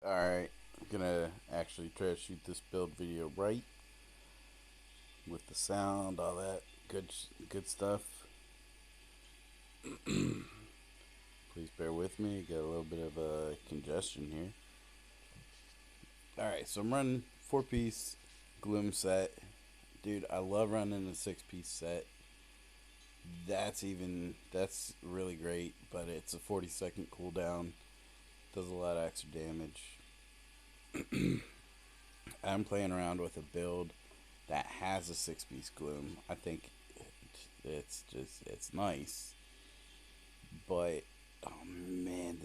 Alright, I'm gonna actually try to shoot this build video right with the sound, all that good stuff. Please bear with me, got a little bit of a congestion here. Alright, so I'm running 4-piece Gloom set. Dude, I love running a 6-piece set. That's really great, but it's a 40-second cooldown. Does a lot of extra damage. I'm playing around with a build that has a 6-piece Gloom. I think it's nice, but oh man,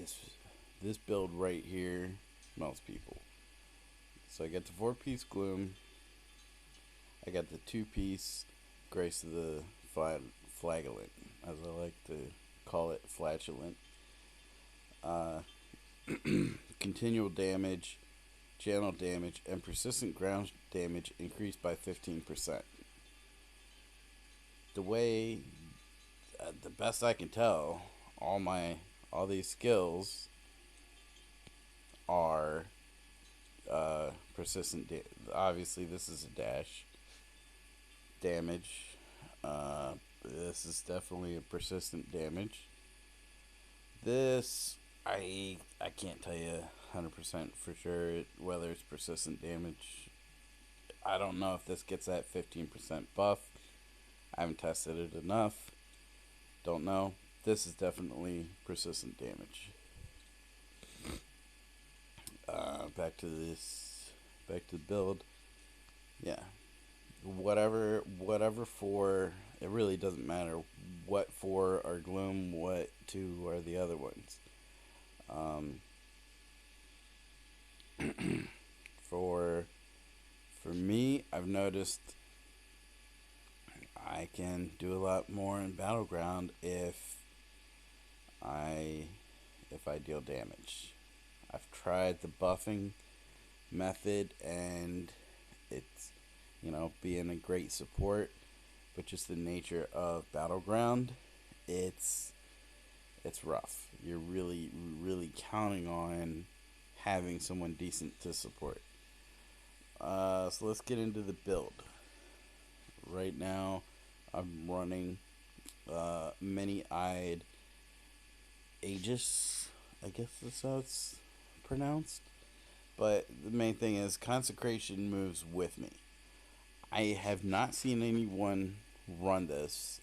this build right here melts people. So I got the 4-piece Gloom. I got the 2-piece Grace of the Flagellant, as I like to call it, flatulent. Uh, Continual damage, channel damage, and persistent ground damage increased by 15%. The best I can tell, all these skills are persistent. Obviously, this is a dash damage. This is definitely a persistent damage. This I can't tell you 100% for sure whether it's persistent damage. I don't know if this gets that 15% buff. I haven't tested it enough. Don't know. This is definitely persistent damage. Back to the build. Yeah, whatever for. It really doesn't matter what for are Gloom, what two are the other ones. Um, for me, I've noticed I can do a lot more in Battleground I if I deal damage. I've tried the buffing method and it's being a great support, but just the nature of Battleground, it's rough. You're really counting on having someone decent to support. So let's get into the build. Right now, I'm running many-eyed Aegis. I guess that's how it's pronounced. But the main thing is consecration moves with me. I have not seen anyone run this,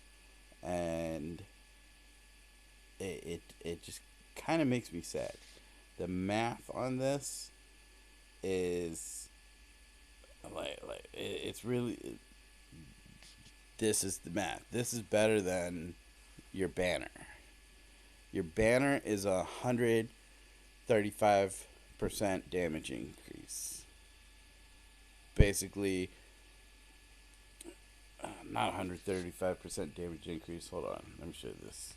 and it just kind of makes me sad. The math on this is it's really, this is the math. This is better than your banner. Your banner is 135% damage increase. Basically, not 135% damage increase. Hold on, let me show you this.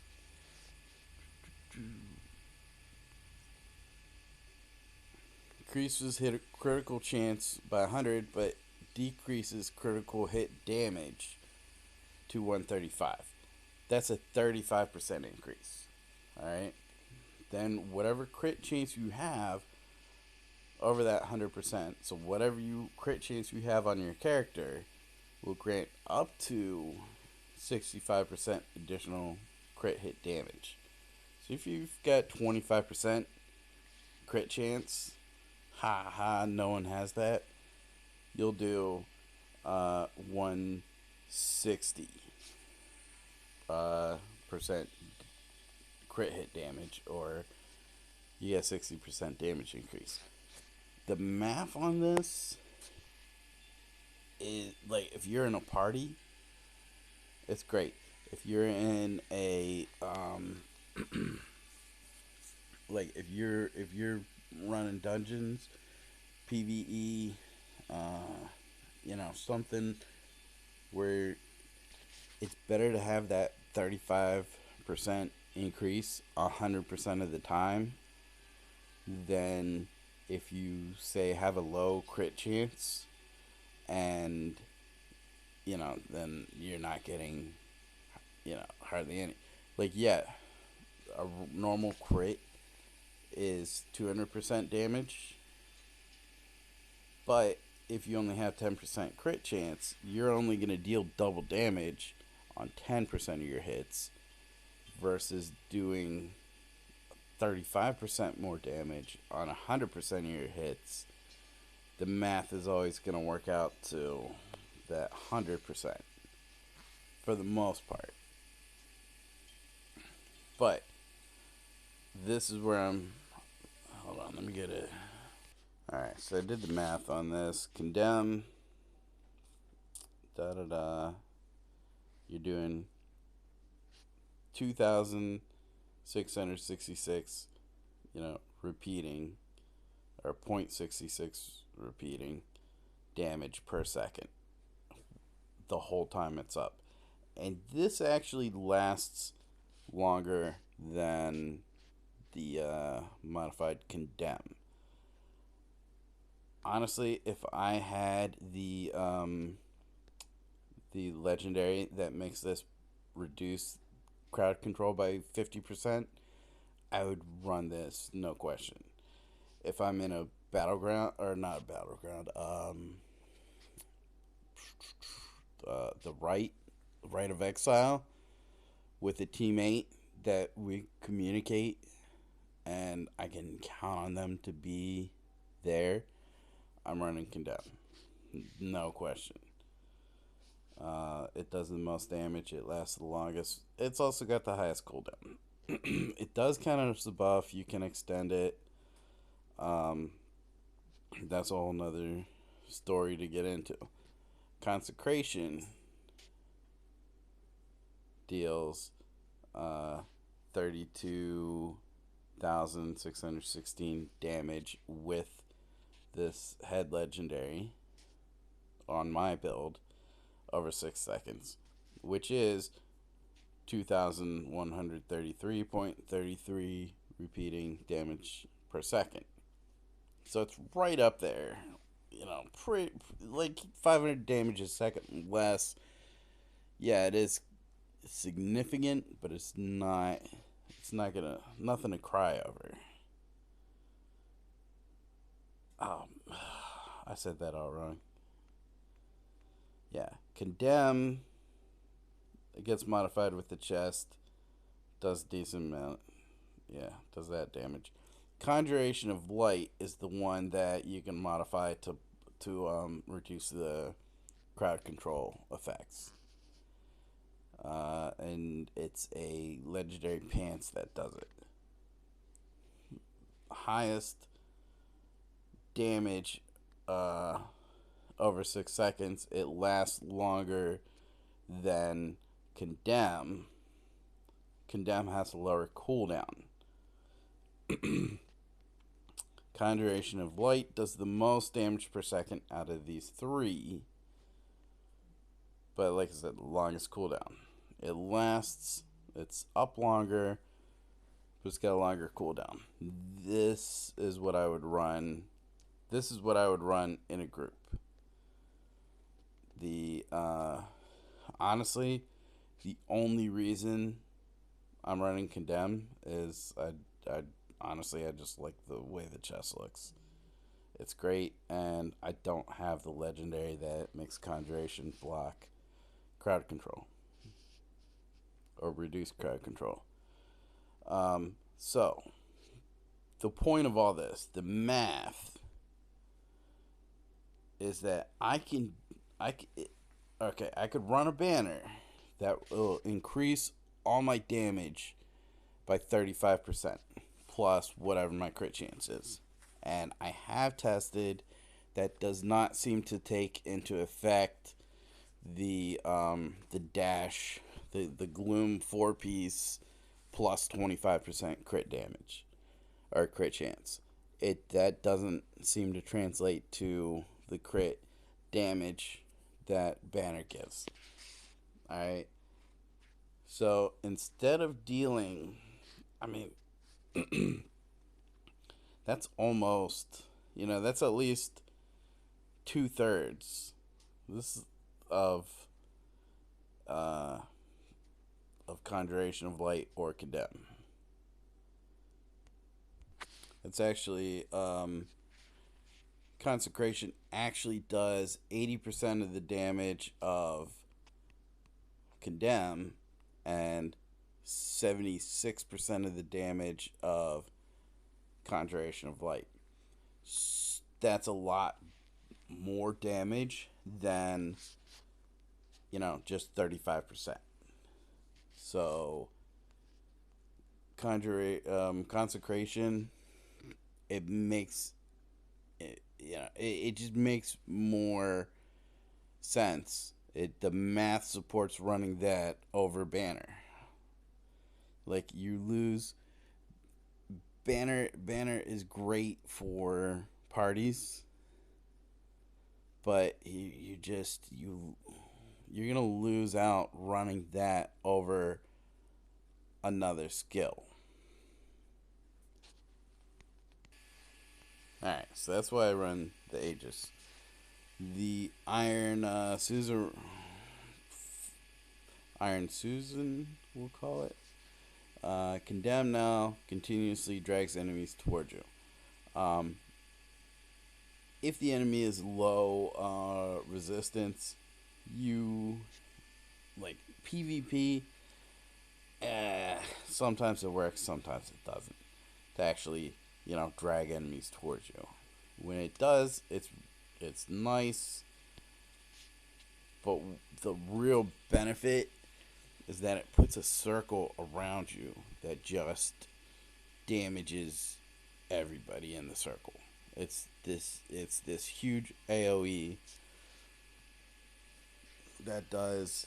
Increases hit critical chance by 100, but decreases critical hit damage to 135. That's a 35% increase. Alright? Then whatever crit chance you have over that 100%, so whatever crit chance you have on your character will grant up to 65% additional crit hit damage. So if you've got 25% crit chance, no one has that. You'll do 160 percent crit hit damage, or you get 60% damage increase. The math on this is like, if you're in a party, it's great. If you're in a like if you're running dungeons, PvE, something where it's better to have that 35% increase 100% of the time than if you say have a low crit chance and then you're not getting hardly any. Like, yeah, a normal crit is 200% damage, But if you only have 10% crit chance, you're only going to deal double damage on 10% of your hits versus doing 35% more damage on 100% of your hits. The math is always going to work out to that 100% for the most part. But this is where I'm. Hold on, let me get it. Alright, so I did the math on this. Condemn. Da da da. You're doing 2,666, repeating, or 0.66 repeating damage per second the whole time it's up. And this actually lasts longer than the modified condemn. Honestly, if I had the legendary that makes this reduce crowd control by 50%, I would run this, no question. If I'm in a battleground, or not a battleground, the right of exile with a teammate that we communicate and I can count on them to be there, I'm running condemn, no question. It does the most damage. It lasts the longest. It's also got the highest cooldown. It does counter the buff. You can extend it. That's a whole nother story to get into. Consecration deals 32,616 damage with this head legendary on my build over 6 seconds, which is 2,133.33 repeating damage per second. So it's right up there, pretty like 500 damage a second less. Yeah, it is significant, but it's not nothing to cry over. I said that all wrong. Yeah, condemn. It gets modified with the chest. Does decent amount. Yeah, does that damage. Conjuration of Light is the one that you can modify to reduce the crowd control effects. And it's a legendary pants that does it. Highest damage over 6 seconds. It lasts longer than Condemn. Condemn has a lower cooldown. Conjuration of Light does the most damage per second out of these three. But like I said, the longest cooldown. It lasts, it's up longer, but it's got a longer cooldown. This is what I would run. This is what I would run in a group. Honestly, the only reason I'm running Condemn is I just like the way the chest looks. It's great, and I don't have the legendary that makes Conjuration block crowd control or reduce crowd control. So the point of all this, the math, is that I could run a banner that will increase all my damage by 35% plus whatever my crit chance is. And I have tested that does not seem to take into effect the dash, the gloom 4-piece plus 25% crit damage or crit chance. That doesn't seem to translate to the crit damage that banner gives. Alright. So instead of dealing, that's almost, that's at least 2/3 this of Conjuration of Light or Condemn. It's actually Consecration actually does 80% of the damage of Condemn and 76% of the damage of Conjuration of Light. That's a lot more damage than, just 35%. So, Consecration, it makes it just makes more sense. The math supports running that over Banner. Like, you lose Banner is great for parties, but you're gonna lose out running that over another skill. All right, so that's why I run the Aegis. The Iron Susan, we'll call it. Condemn now continuously drags enemies towards you. Um, if the enemy is low resistance, you like PvP. Sometimes it works, sometimes it doesn't. To actually, drag enemies towards you. When it does, it's nice. But the real benefit is that it puts a circle around you that just damages everybody in the circle. It's this huge AoE that does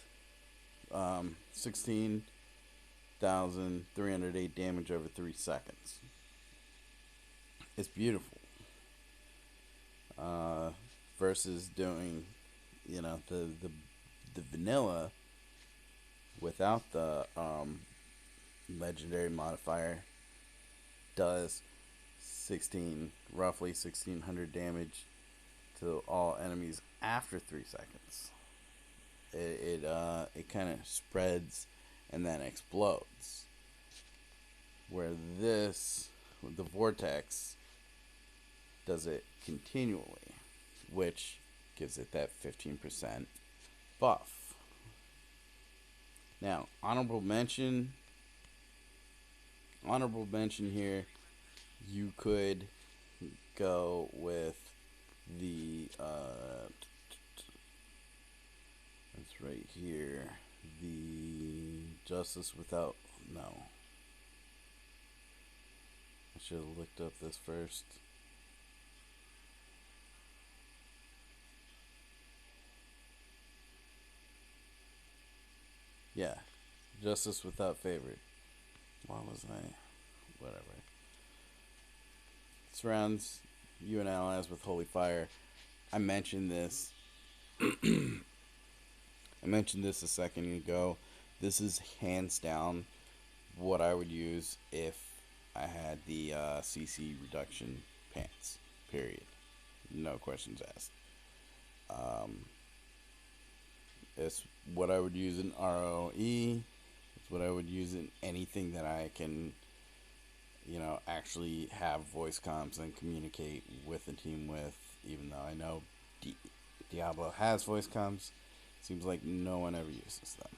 16,308 damage over 3 seconds. It's beautiful. Versus doing, the vanilla without the legendary modifier does roughly 1600 damage to all enemies after 3 seconds. It kind of spreads and then explodes. Where this, with the vortex, does it continually, which gives it that 15% buff. Now, honorable mention here, you could go with the that's right here, the Justice Without, no, I should have looked up this first. Yeah, Justice Without Favor. Why was I? Whatever. Surrounds you and allies with holy fire. I mentioned this. I mentioned this a second ago. This is hands down what I would use if I had the CC reduction pants. Period. No questions asked. It's what I would use in ROE. It's what I would use in anything that I can, actually have voice comms and communicate with the team with. Even though I know Diablo has voice comms, seems like no one ever uses them,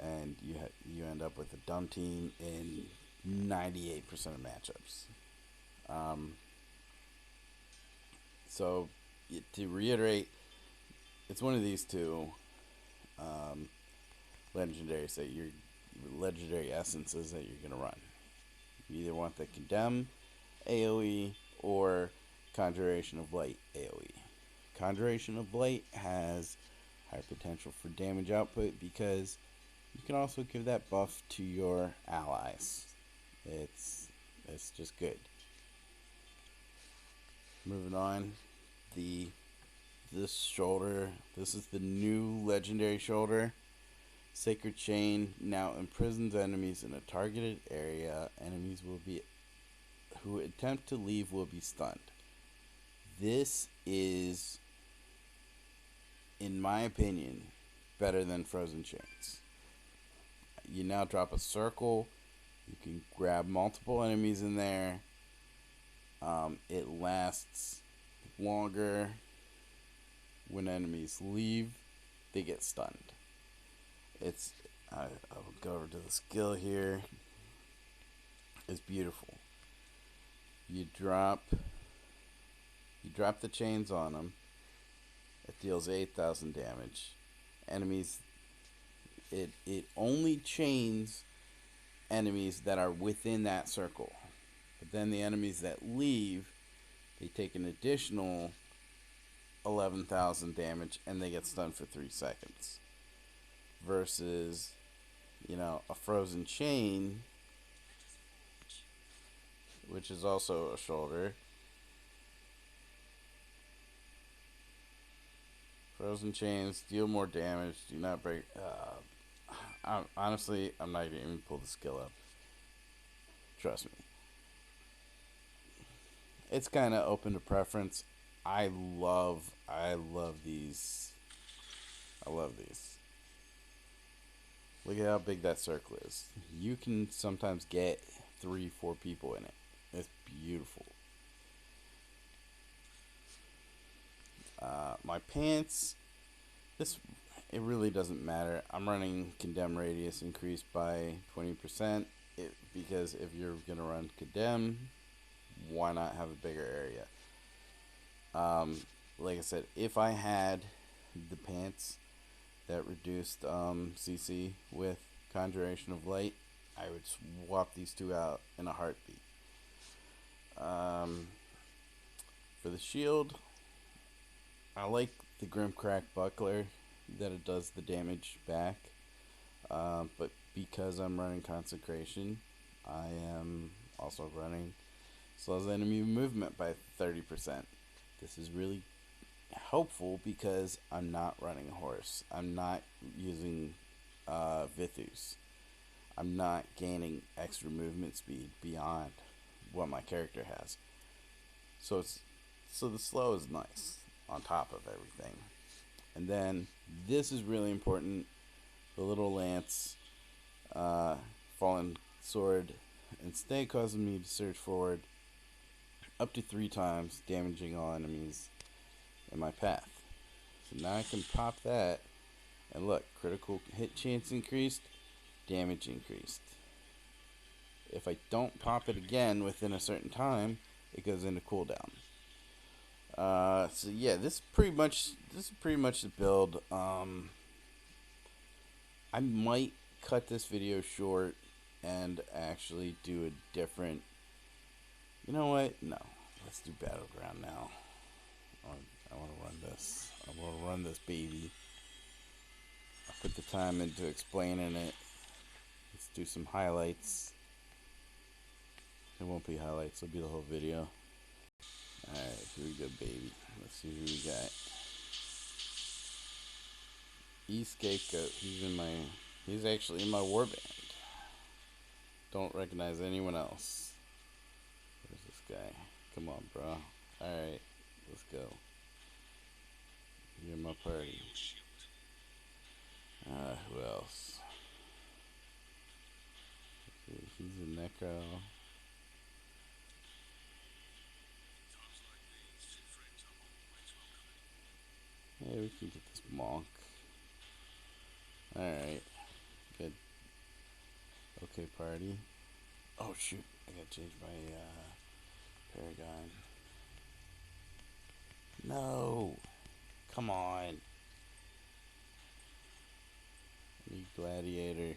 and you end up with a dumb team in 98% of matchups. So to reiterate, it's one of these two legendaries that legendary essences that you're gonna run. You either want the Condemn AoE or Conjuration of Light AoE. Conjuration of Light has higher potential for damage output because you can also give that buff to your allies. It's just good. Moving on, this shoulder. This is the new legendary shoulder. Sacred Chain now imprisons enemies in a targeted area. Enemies who attempt to leave will be stunned. This is, in my opinion, better than Frozen Chains. You now drop a circle. You can grab multiple enemies in there. It lasts longer. When enemies leave, they get stunned. I'll go over to the skill here. It's beautiful. You drop the chains on them. It deals 8,000 damage. Enemies, it only chains enemies that are within that circle. But then the enemies that leave, they take an additional 11,000 damage and they get stunned for 3 seconds. Versus, a frozen chain, which is also a shoulder. Frozen chains deal more damage, do not break. Honestly, I'm not even pull the skill up. Trust me. It's kind of open to preference. I love these. I love these. Look at how big that circle is. You can sometimes get 3-4 people in it. It's beautiful. My pants, it really doesn't matter. I'm running condemn radius increased by 20%. Because if you're gonna run condemn, why not have a bigger area? Like I said, if I had the pants that reduced CC with Conjuration of Light, I would swap these two out in a heartbeat. For the shield, I like the Grimcrack Buckler that it does the damage back, but because I'm running Consecration, I am also running slows enemy movement by 30%. This is really helpful because I'm not running horse. I'm not using Vithus. I'm not gaining extra movement speed beyond what my character has. So the slow is nice on top of everything. And then this is really important. The little lance, fallen sword, and stay causing me to surge forward up to 3 times, damaging all enemies in my path. So now I can pop that, and look, critical hit chance increased, damage increased. If I don't pop it again within a certain time, it goes into cooldown. So yeah, this is pretty much the build. I might cut this video short and actually do a different. You know what? No, let's do Battleground now. I want to run this. I want to run this baby. I put the time into explaining it. Let's do some highlights. It won't be highlights. It'll be the whole video. Alright, here we go, baby. Let's see who we got. Scapegoat. He's actually in my warband. Don't recognize anyone else. Where's this guy? Come on, bro. Alright, let's go. You're in my party. Who else? He's a Necro. Yeah, we can get this monk. Alright. Good. Okay, party. Oh, shoot. I gotta change my, Paragon. No! Come on. I need Gladiator.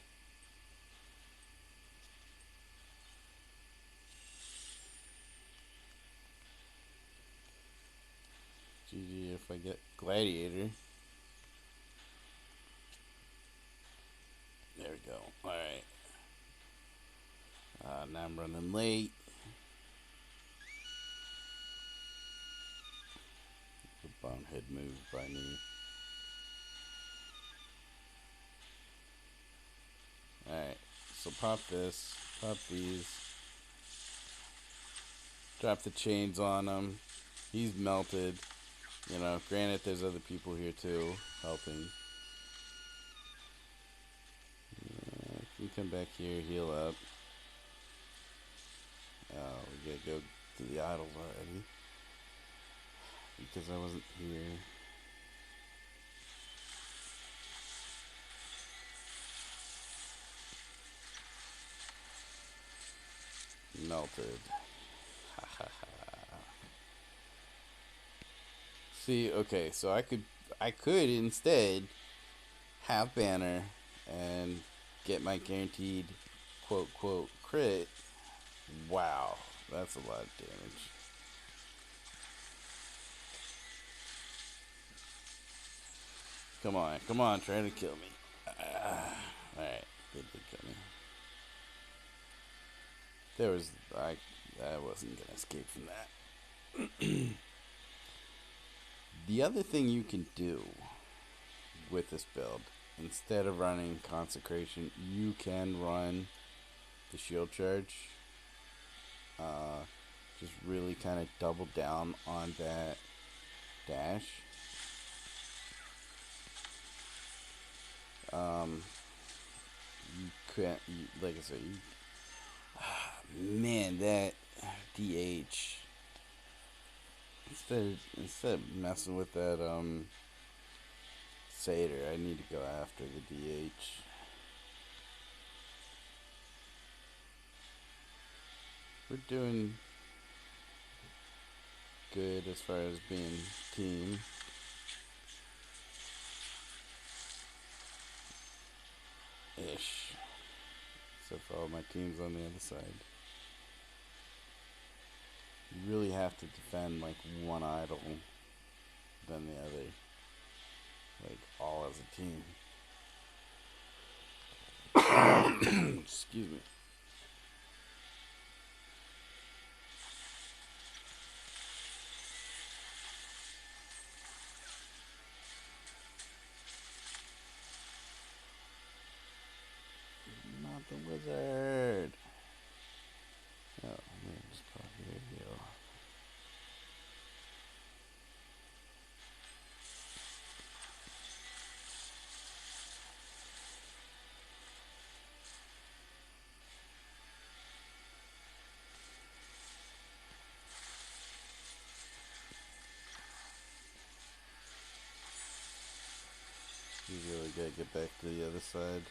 GG if I get Gladiator. There we go. Alright. Now I'm running late. It's a bonehead move by me. Alright. So pop this. Pop these. Drop the chains on him. He's melted. You know, granted there's other people here too helping. You can come back here, heal up. Oh, we gotta go to the idols already. because I wasn't here. Melted. Ha ha ha. See, okay, so I could instead have banner and get my guaranteed quote quote crit. Wow, that's a lot of damage. Come on, try to kill me. Alright, they did kill me. I wasn't gonna escape from that. The other thing you can do with this build, instead of running Consecration, you can run the shield charge. Just really kind of double down on that dash. You can't, like I said, man, that DH. Instead of messing with that Satyr, I need to go after the DH. We're doing good as far as being team. Ish. Except for all my teams on the other side. You really have to defend like one idol than the other. Like all as a team. Excuse me. Not the wizard. Oh, man, just pop the radio. You really gotta get back to the other side.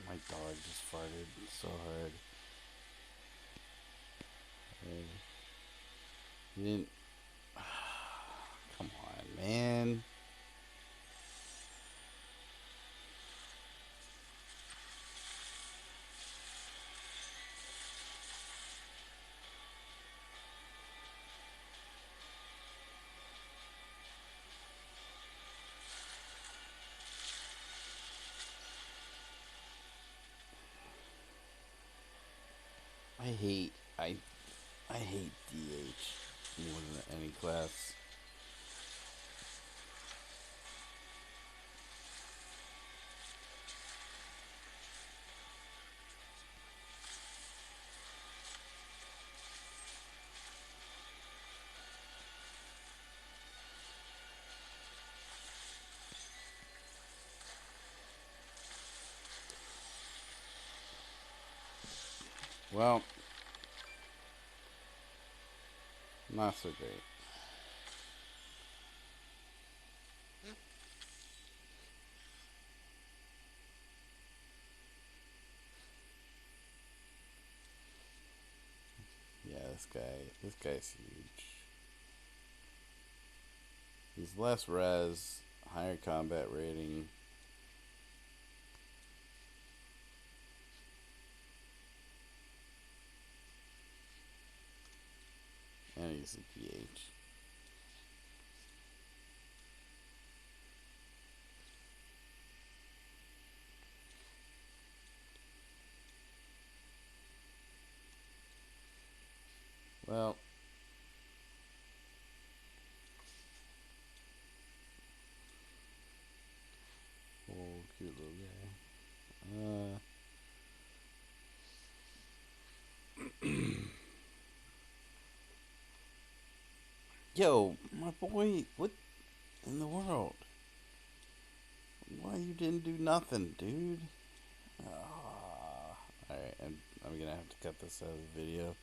My dog just farted so hard. You didn't. Come on, man. I hate DH more than any class. Well, not so great. Yeah, this guy's huge. He's less res, higher combat rating. And he's a DH. Well, oh, cute little guy. Yo, my boy, what in the world? Why you didn't do nothing, dude? Alright, I'm gonna have to cut this out of the video.